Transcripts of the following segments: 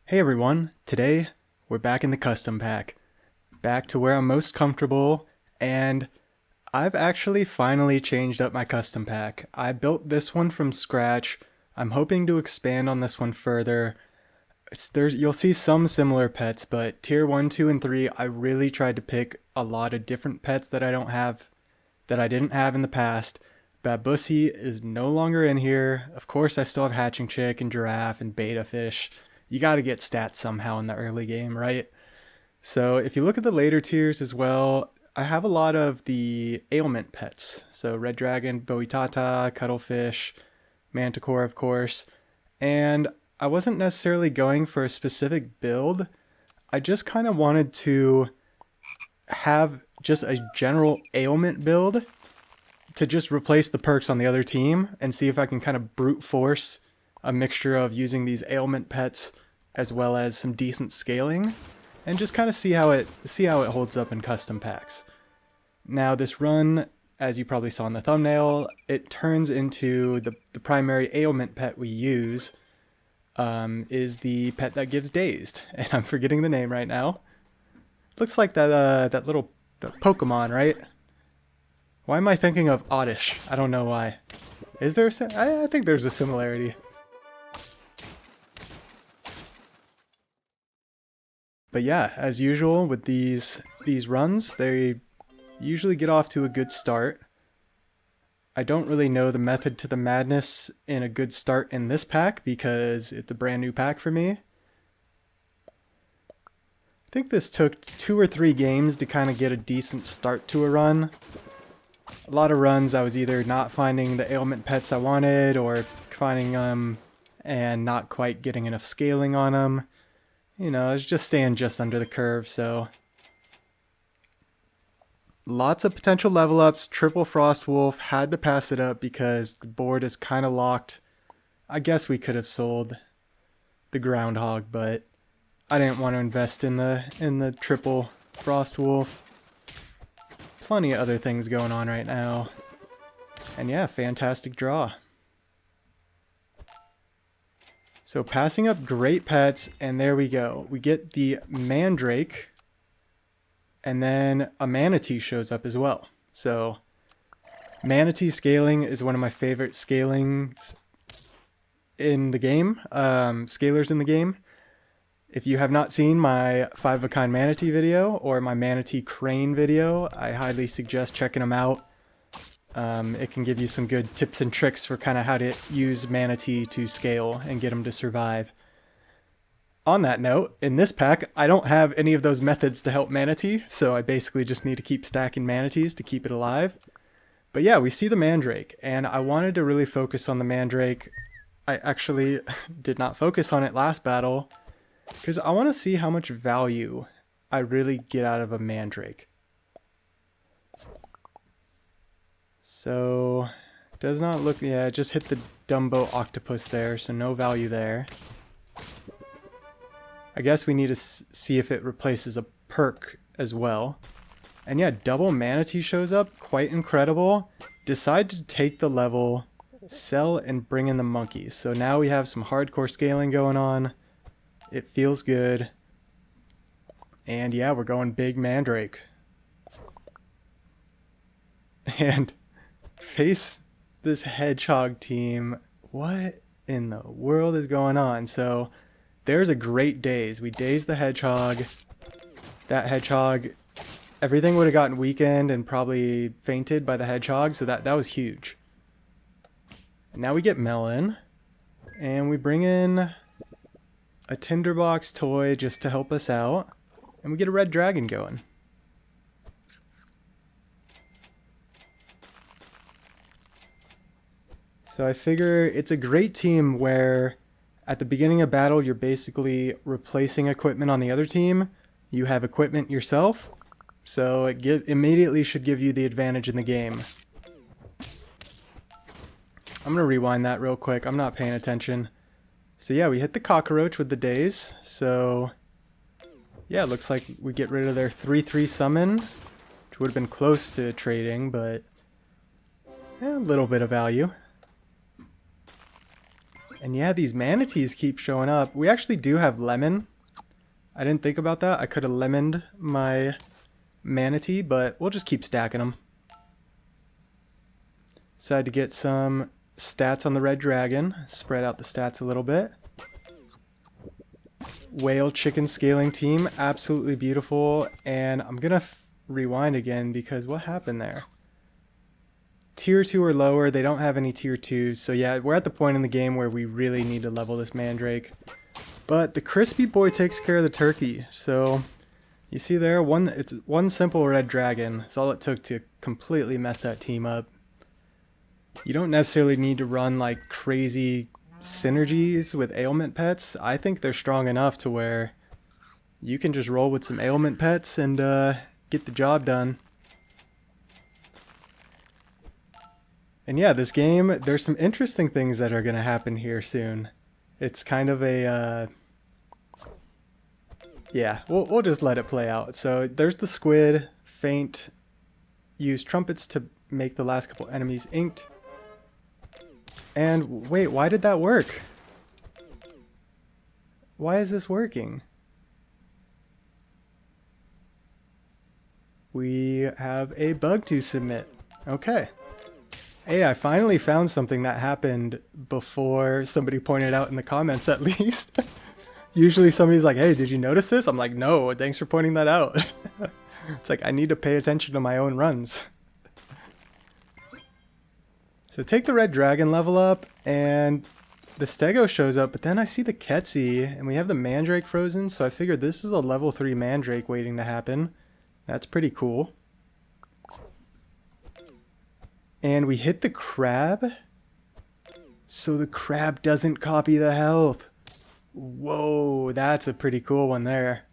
Hey everyone, today we're back in the custom pack. Back to where I'm most comfortable, and I've actually finally changed up my custom pack. I built this one from scratch. I'm hoping to expand on this one further. You'll see some similar pets, but tier 1, 2, and 3, I really tried to pick a lot of different pets that I didn't have in the past. Babusi is no longer in here. Of course, I still have Hatching Chick and Giraffe and Beta Fish. You got to get stats somehow in the early game, right? So if you look at the later tiers as well, I have a lot of the Ailment Pets. So Red Dragon, Boitata, Cuttlefish, Manticore, of course. And I wasn't necessarily going for a specific build. I just kind of wanted to have just a general ailment build to just replace the perks on the other team and see if I can kind of brute force a mixture of using these ailment pets as well as some decent scaling and just kind of see how it holds up in custom packs. Now this run, as you probably saw in the thumbnail, it turns into the primary ailment pet we use is the pet that gives dazed, and I'm forgetting the name right now. Looks like that little Pokemon, right? Why am I thinking of Oddish? I don't know why. Is there I think there's a similarity. But yeah, as usual with these runs, they usually get off to a good start. I don't really know the method to the madness in a good start in this pack because it's a brand new pack for me. I think this took 2 or 3 games to kind of get a decent start to a run. A lot of runs I was either not finding the ailment pets I wanted or finding them and not quite getting enough scaling on them. You know, I was just staying just under the curve, so lots of potential level ups. Triple Frost Wolf, had to pass it up because the board is kind of locked. I guess we could have sold the Groundhog, but I didn't want to invest in the Triple Frost Wolf. Plenty of other things going on right now. And yeah, fantastic draw. So passing up great pets, and there we go. We get the Mandrake, and then a Manatee shows up as well. So Manatee scaling is one of my favorite scalings in the game, scalers in the game. If you have not seen my 5-of-a-kind Manatee video or my Manatee Crane video, I highly suggest checking them out. It can give you some good tips and tricks for kind of how to use Manatee to scale and get them to survive. On that note, in this pack, I don't have any of those methods to help Manatee, so I basically just need to keep stacking Manatees to keep it alive. But yeah, we see the Mandrake, and I wanted to really focus on the Mandrake. I actually did not focus on it last battle, because I want to see how much value I really get out of a Mandrake. So, does not look, yeah, it just hit the Dumbo Octopus there, so no value there. I guess we need to see if it replaces a perk as well. And yeah, double Manatee shows up, quite incredible. Decide to take the level, sell, and bring in the monkeys. So now we have some hardcore scaling going on. It feels good. And yeah, we're going big Mandrake. And face this hedgehog team. What in the world is going on? So there's a great daze. We dazed the hedgehog. That hedgehog, everything would have gotten weakened and probably fainted by the hedgehog, so that was huge. And now we get Melon, and we bring in a Tinderbox toy just to help us out, and we get a red dragon going. So I figure it's a great team where at the beginning of battle you're basically replacing equipment on the other team. You have equipment yourself, so it immediately should give you the advantage in the game. I'm gonna rewind that real quick, I'm not paying attention. So yeah, we hit the cockroach with the daze, so yeah, it looks like we get rid of their 3/3 summon, which would have been close to trading, but yeah, a little bit of value. And yeah, these manatees keep showing up. We actually do have lemon. I didn't think about that. I could have lemoned my manatee, but we'll just keep stacking them. Decided to get some stats on the red dragon. Spread out the stats a little bit. Whale chicken scaling team, absolutely beautiful. And I'm gonna rewind again because what happened there? Tier 2 or lower, they don't have any tier 2s. So yeah, we're at the point in the game where we really need to level this Mandrake. But the crispy boy takes care of the turkey. So you see there, it's one simple red dragon. It's all it took to completely mess that team up. You don't necessarily need to run like crazy synergies with Ailment Pets. I think they're strong enough to where you can just roll with some Ailment Pets and get the job done. And yeah, this game, there's some interesting things that are going to happen here soon. It's kind of a, yeah, we'll just let it play out. So there's the squid, faint, use trumpets to make the last couple enemies inked. And wait, why did that work? Why is this working? We have a bug to submit. Okay. Hey, I finally found something that happened before somebody pointed out in the comments at least. Usually somebody's like, hey, did you notice this? I'm like, no, thanks for pointing that out. It's like, I need to pay attention to my own runs. So take the red dragon level up, and the stego shows up, but then I see the Ketsi, and we have the Mandrake frozen, so I figured this is a level 3 Mandrake waiting to happen. That's pretty cool. And we hit the crab, so the crab doesn't copy the health. Whoa, that's a pretty cool one there.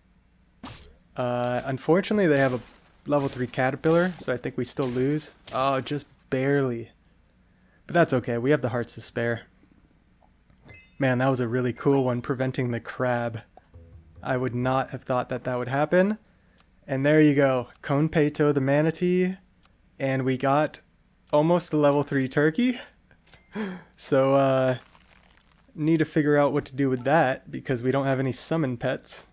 Unfortunately, they have a level 3 caterpillar, so I think we still lose. Oh, just barely. But that's okay, we have the hearts to spare. Man, that was a really cool one, preventing the crab. I would not have thought that that would happen. And there you go, Konpeito the manatee, and we got almost a level 3 turkey. So, need to figure out what to do with that, because we don't have any summon pets.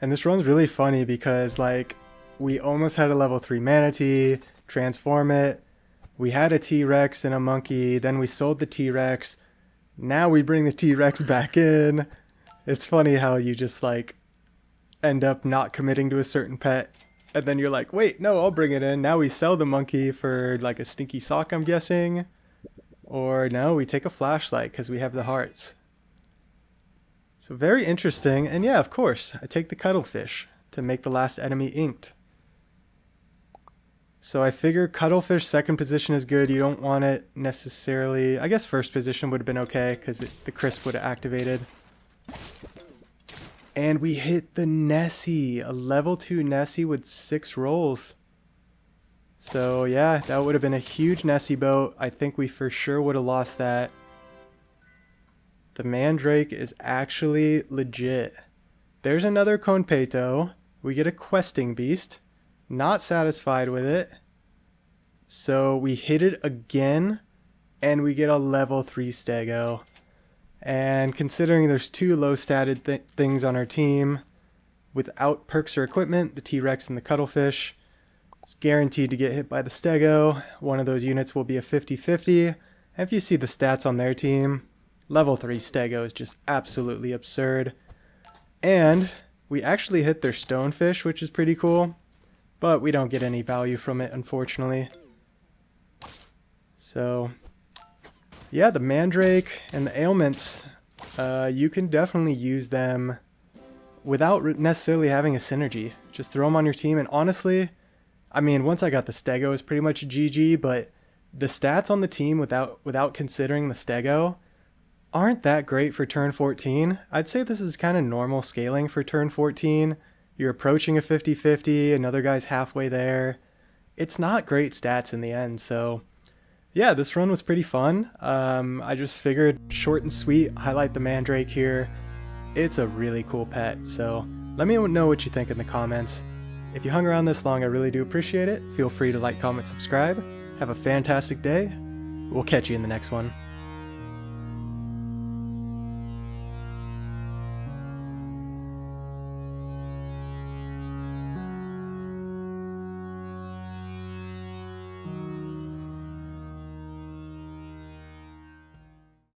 And this run's really funny because, like, we almost had a level 3 manatee, transform it, we had a T-Rex and a monkey, then we sold the T-Rex, now we bring the T-Rex back in. It's funny how you just, like, end up not committing to a certain pet, and then you're like, wait, no, I'll bring it in. Now we sell the monkey for, like, a stinky sock, I'm guessing. Or no, we take a flashlight because we have the hearts. So very interesting, and yeah, of course, I take the cuttlefish to make the last enemy inked. So I figure cuttlefish second position is good. You don't want it necessarily. I guess first position would have been okay because the crisp would have activated. And we hit the Nessie, a level 2 Nessie with 6 rolls. So yeah, that would have been a huge Nessie boat. I think we for sure would have lost that. The Mandrake is actually legit. There's another Konpeito. We get a questing beast. Not satisfied with it. So we hit it again, and we get a level 3 stego. And considering there's 2 low statted things on our team, without perks or equipment, the T-Rex and the cuttlefish, it's guaranteed to get hit by the stego. One of those units will be a 50-50. If you see the stats on their team, level 3 stego is just absolutely absurd. And we actually hit their stonefish, which is pretty cool, but we don't get any value from it, unfortunately. So yeah, the Mandrake and the Ailments, you can definitely use them without necessarily having a synergy. Just throw them on your team, and honestly, I mean, once I got the stego, it was pretty much a GG, but the stats on the team without considering the stego aren't that great for turn 14. I'd say this is kind of normal scaling for turn 14. You're approaching a 50-50, another guy's halfway there. It's not great stats in the end, so yeah, this run was pretty fun. I just figured short and sweet, highlight the Mandrake here. It's a really cool pet, so let me know what you think in the comments. If you hung around this long, I really do appreciate it. Feel free to like, comment, subscribe. Have a fantastic day. We'll catch you in the next one.